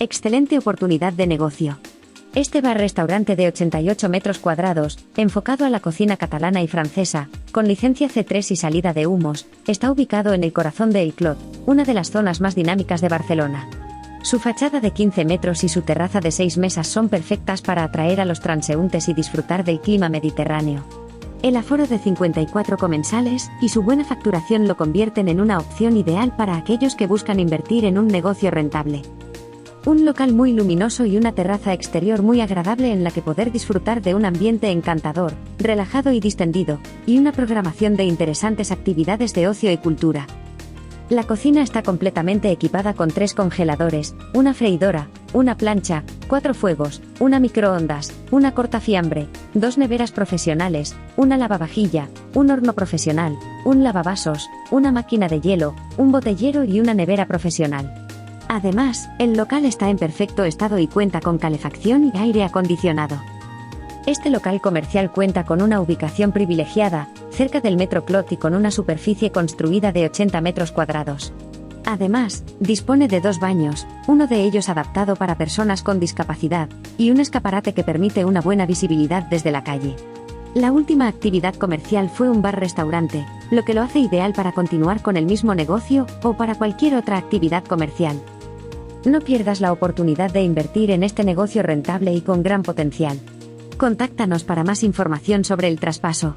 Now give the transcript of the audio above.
Excelente oportunidad de negocio. Este bar-restaurante de 88 metros cuadrados, enfocado a la cocina catalana y francesa, con licencia C3 y salida de humos, está ubicado en el corazón de El Clot, una de las zonas más dinámicas de Barcelona. Su fachada de 15 metros y su terraza de 6 mesas son perfectas para atraer a los transeúntes y disfrutar del clima mediterráneo. El aforo de 54 comensales y su buena facturación lo convierten en una opción ideal para aquellos que buscan invertir en un negocio rentable. Un local muy luminoso y una terraza exterior muy agradable en la que poder disfrutar de un ambiente encantador, relajado y distendido, y una programación de interesantes actividades de ocio y cultura. La cocina está completamente equipada con 3 congeladores, una freidora, una plancha, 4 fuegos, una microondas, una cortafiambre, 2 neveras profesionales, una lavavajilla, un horno profesional, un lavavasos, una máquina de hielo, un botellero y una nevera profesional. Además, el local está en perfecto estado y cuenta con calefacción y aire acondicionado. Este local comercial cuenta con una ubicación privilegiada, cerca del Metro Clot y con una superficie construida de 80 metros cuadrados. Además, dispone de 2 baños, uno de ellos adaptado para personas con discapacidad, y un escaparate que permite una buena visibilidad desde la calle. La última actividad comercial fue un bar-restaurante, lo que lo hace ideal para continuar con el mismo negocio o para cualquier otra actividad comercial. No pierdas la oportunidad de invertir en este negocio rentable y con gran potencial. Contáctanos para más información sobre el traspaso.